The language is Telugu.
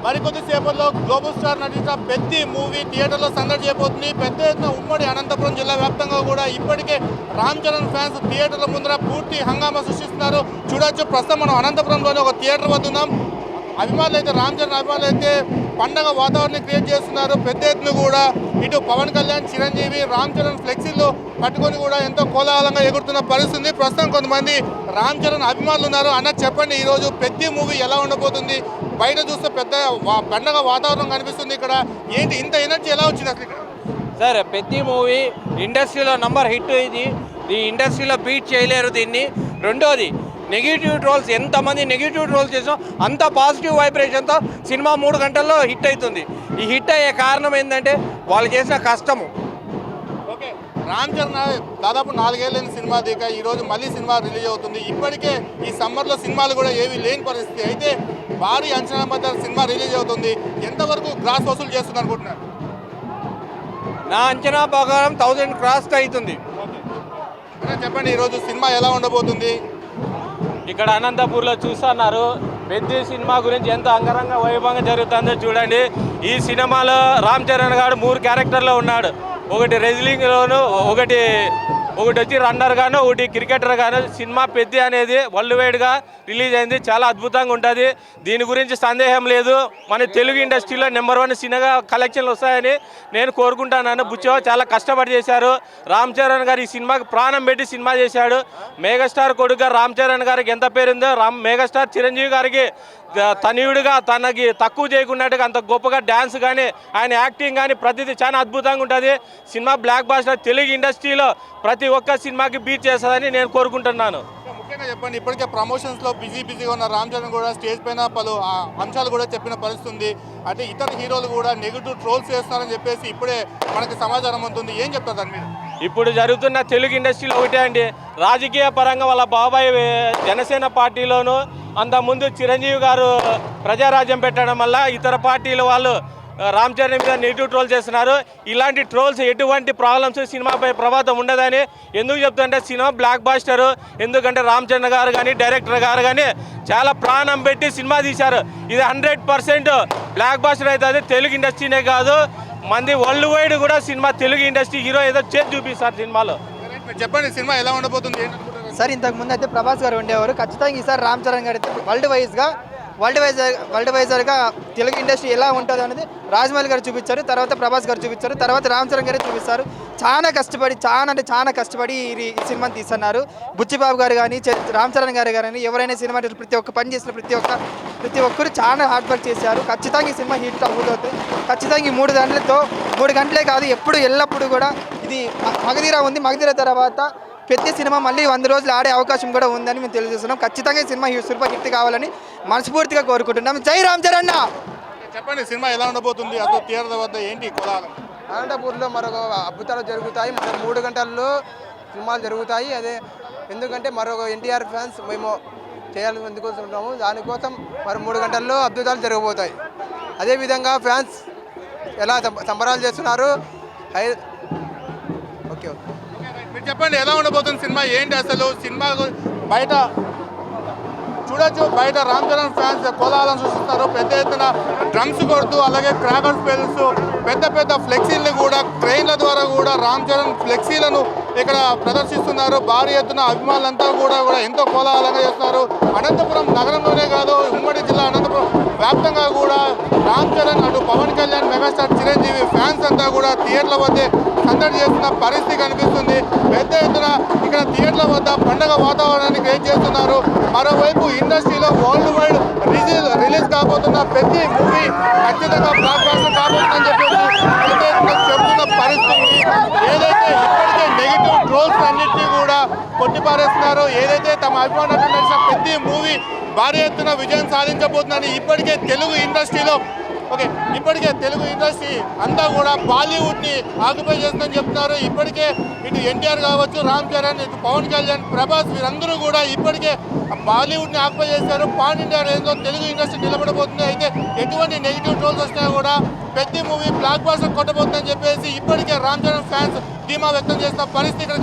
మరికొద్దిసేపట్లో గ్లోబల్ స్టార్ నటించిన పెద్ది మూవీ థియేటర్లో సందడి చేయబోతుంది. పెద్ద ఎత్తున ఉమ్మడి అనంతపురం జిల్లా వ్యాప్తంగా కూడా ఇప్పటికే రామ్ చరణ్ ఫ్యాన్స్ థియేటర్ల ముందర పూర్తి హంగామా సృష్టిస్తున్నారు. చూడొచ్చు, ప్రస్తుతం మనం అనంతపురంలోని ఒక థియేటర్ వద్ద ఉన్నాం. అభిమానులు అయితే రామ్ చరణ్ అభిమానులు అయితే పండగ వాతావరణం క్రియేట్ చేస్తున్నారు. పెద్ద ఎత్తున కూడా ఇటు పవన్ కళ్యాణ్, చిరంజీవి, రామ్ చరణ్ ఫ్లెక్సీలు పట్టుకొని కూడా ఎంతో కోలాహలంగా ఎగురుతున్న పరిస్థితి. ప్రస్తుతం కొంతమంది రామ్ చరణ్ అభిమానులు ఉన్నారు. అన్న, చెప్పండి, ఈరోజు పెద్ద మూవీ ఎలా ఉండబోతుంది? బయట చూస్తే పెద్ద పండగ వాతావరణం కనిపిస్తుంది. ఇక్కడ ఏంటి ఇంత ఎనర్జీ ఎలా వచ్చింది అసలు ఇక్కడ? సార్, పెద్ద మూవీ ఇండస్ట్రీలో నంబర్ హిట్. ఈ ఇండస్ట్రీలో బీట్ చేయలేరు దీన్ని. రెండోది, నెగిటివ్ ట్రోల్స్, ఎంతమంది నెగిటివ్ ట్రోల్స్ చేసాం అంత పాజిటివ్ వైబ్రేషన్తో సినిమా 3 గంటల్లో హిట్ అవుతుంది. ఈ హిట్ అయ్యే కారణం ఏంటంటే వాళ్ళు చేసిన కష్టము. ఓకే, రామ్ చరణ్ దాదాపు 4 ఏళ్ళైన సినిమా దిగా ఈరోజు మళ్ళీ సినిమా రిలీజ్ అవుతుంది. ఇప్పటికే ఈ సమ్మర్లో సినిమాలు కూడా ఏవి లేని పరిస్థితి. అయితే భారీ అంచనా మధ్య సినిమా రిలీజ్ అవుతుంది. ఎంతవరకు గ్రాస్ వసూలు చేస్తుంది అనుకుంటున్నారు? నా అంచనా ప్రకారం 1000 క్రాస్ అవుతుంది. చెప్పండి, ఈరోజు సినిమా ఎలా ఉండబోతుంది? ఇక్కడ అనంతపూర్లో చూస్తున్నారు. పెద్ద సినిమా గురించి ఎంత అంగరంగ వైభవంగా జరుగుతుందో చూడండి. ఈ సినిమాలో రామ్ చరణ్ గారు 3 క్యారెక్టర్లో ఉన్నాడు. ఒకటి రెజ్లింగ్లోను, ఒకటి వచ్చి రన్నర్ గాను, ఒకటి క్రికెటర్ గాను. సినిమా పెద్ద అనేది వరల్డ్ వైడ్గా రిలీజ్ అయింది. చాలా అద్భుతంగా ఉంటుంది. దీని గురించి సందేహం లేదు. మన తెలుగు ఇండస్ట్రీలో నెంబర్ 1 సినిమా కలెక్షన్లు వస్తాయని నేను కోరుకుంటున్నాను. బుచ్చో చాలా కష్టపడి చేశారు. రామ్ చరణ్ గారు ఈ సినిమాకి ప్రాణం పెట్టి సినిమా చేశాడు. మెగాస్టార్ కొడుకుగా రామ్ చరణ్ గారికి ఎంత పేరుందో, మెగాస్టార్ చిరంజీవి గారికి తనయుడిగా తనకి తక్కువ చేయకున్నట్టుగా అంత గొప్పగా డ్యాన్స్ కానీ ఆయన యాక్టింగ్ కానీ ప్రతిదీ చాలా అద్భుతంగా ఉంటుంది. సినిమా బ్లాక్ బాస్టర్ తెలుగు ఇండస్ట్రీలో ప్రతి ఒక్క సినిమాకి బీట్ చేస్తుందని నేను కోరుకుంటున్నాను. ముఖ్యంగా చెప్పండి, ఇప్పటికే ప్రమోషన్స్లో బిజీగా ఉన్న రామ్ చరణ్ కూడా స్టేజ్ పైన పలు అంశాలు కూడా చెప్పిన పరిస్థితి ఉంది. అంటే ఇతర హీరోలు కూడా నెగిటివ్ ట్రోల్స్ చేస్తున్నారని చెప్పేసి ఇప్పుడే మనకి సమాచారం ఉంటుంది. ఏం చెప్తారు దాని మీద? ఇప్పుడు జరుగుతున్న తెలుగు ఇండస్ట్రీలో ఒకటే అండి, రాజకీయ పరంగా వాళ్ళ బాబాయ్ జనసేన పార్టీలోనూ, అంతకుముందు చిరంజీవి గారు ప్రజారాజ్యం పెట్టడం వల్ల ఇతర పార్టీల వాళ్ళు రామ్ చరణ్ మీద నెగిటివ్ ట్రోల్ చేస్తున్నారు. ఇలాంటి ట్రోల్స్ ఎటువంటి ప్రాబ్లమ్స్ సినిమాపై ప్రభావం ఉండదని ఎందుకు చెప్తుంటే, సినిమా బ్లాక్ బాస్టర్. ఎందుకంటే రామ్ చరణ్ గారు కానీ డైరెక్టర్ గారు కానీ చాలా ప్రాణం పెట్టి సినిమా తీశారు. ఇది 100% బ్లాక్ బాస్టర్ అవుతుంది. తెలుగు ఇండస్ట్రీనే కాదు, మంది వరల్డ్ వైడ్ కూడా సినిమా తెలుగు ఇండస్ట్రీ హీరో ఏదో చేసి చూపిస్తారు సినిమాలో. చెప్పండి, సినిమా ఎలా ఉండబోతుంది? సార్, ఇంతకు ముందు అయితే ప్రభాస్ గారు ఉండేవారు. ఖచ్చితంగా ఈసారి రామ్ చరణ్ గారు అయితే వరల్డ్ వైజర్గా తెలుగు ఇండస్ట్రీ ఎలా ఉంటుంది అనేది రాజమౌళి గారు చూపించారు, తర్వాత ప్రభాస్ గారు చూపించారు, తర్వాత రామ్ చరణ్ గారే చూపిస్తారు. చాలా కష్టపడి ఈ సినిమాని తీస్తున్నారు. బుచ్చిబాబు గారు కానీ, రామ్ చరణ్ గారు కానీ, ఎవరైనా సినిమా ప్రతి ఒక్క పని చేసిన ప్రతి ఒక్కరు చాలా హార్డ్ వర్క్ చేశారు. ఖచ్చితంగా ఈ సినిమా హిట్ అవుతుంది. ఖచ్చితంగా ఈ 3 గంటలే కాదు, ఎల్లప్పుడూ కూడా ఇది మగధీర ఉంది. మగధీర తర్వాత పెద్ద సినిమా మళ్ళీ 100 రోజులు ఆడే అవకాశం కూడా ఉందని మేము తెలియజేస్తున్నాం. ఖచ్చితంగా ఈ సినిమా సూపర్ హిట్ కావాలని మనస్ఫూర్తిగా కోరుకుంటున్నాం. జై రామ్ చరణ్. చెప్పండి, సినిమా ఎలా ఉండబోతుంది? అసలు థియేటర్ వద్ద ఏంటి కోలాహలం? అనంతపూర్లో మరొక అద్భుతాలు జరుగుతాయి. మరో 3 గంటల్లో సినిమాలు జరుగుతాయి. అదే ఎందుకంటే మరొక ఎన్టీఆర్ ఫ్యాన్స్ మేము చేయాలని ఎందుకోసమున్నాము. దానికోసం మరో 3 గంటల్లో అద్భుతాలు జరగబోతాయి. అదేవిధంగా ఫ్యాన్స్ ఎలా సంబరాలు చేస్తున్నారు. ఓకే, మీరు చెప్పండి, ఎలా ఉండబోతుంది సినిమా? ఏంటి అసలు సినిమా బయట చూడొచ్చు, బయట రామ్ చరణ్ ఫ్యాన్స్ కోలాహలం సృష్టిస్తారు. పెద్ద ఎత్తున డ్రమ్స్ కొడుతూ, అలాగే క్రాకర్స్ పేలుస్తూ, పెద్ద ఫ్లెక్సీలను కూడా క్రెయిన్ల ద్వారా కూడా రామ్ చరణ్ ఫ్లెక్సీలను ఇక్కడ ప్రదర్శిస్తున్నారు. భారీ ఎత్తున అభిమానులంతా కూడా ఎంతో కోలాహలంగా చేస్తున్నారు. అనంతపురం నగరంలోనే కాదు, ఉమ్మడి జిల్లా అనంతపురం వ్యాప్తంగా కూడా రామ్ చరణ్, అటు పవన్ కళ్యాణ్, మెగాస్టార్ చిరంజీవి ఫ్యాన్స్ అంతా కూడా థియేటర్ల వద్దే సందడి చేస్తున్న పరిస్థితి కనిపిస్తుంది. పెద్ద ఎత్తున ఇక్కడ థియేటర్ల వద్ద పండగ వాతావరణాన్ని క్రియేట్ చేస్తున్నారు. మరోవైపు ఇండస్ట్రీలో వరల్డ్ వైడ్ రిలీజ్ కాబోతున్న పెద్ద మూవీ ఖచ్చితంగా బ్లాక్ బాస్టర్ కాబోతుందని చెప్పేసి పెద్ద ఎత్తున చెబుతున్న పరిస్థితి. ఏదైతే ఇప్పటికే నెగిటివ్ ట్రోల్స్ అన్నింటినీ కూడా కొట్టిపారేస్తున్నారు. ఏదైతే తమ అభిమానులు నడిచిన పెద్ద మూవీ భారీ ఎత్తున విజయం సాధించబోతుందని ఇప్పటికే తెలుగు ఇండస్ట్రీ అంతా కూడా బాలీవుడ్ని ఆక్యుపై చేస్తుందని చెప్తున్నారు. ఇప్పటికే ఇటు ఎన్టీఆర్ కావచ్చు, రామ్ చరణ్, ఇటు పవన్ కళ్యాణ్, ప్రభాస్ వీరందరూ కూడా ఇప్పటికే బాలీవుడ్ని ఆక్యుపై చేశారు. పాన్ ఇండియా రేంజ్లో తెలుగు ఇండస్ట్రీ నిలబడబోతుంది. అయితే ఎటువంటి నెగిటివ్ ట్రోల్స్ వచ్చినా కూడా పెద్ద మూవీ బ్లాక్ బాస్టర్ కొట్టబోతుందని చెప్పేసి ఇప్పటికే రామ్ చరణ్ ఫ్యాన్స్ ధీమా వ్యక్తం చేసిన పరిస్థితి ఇక్కడ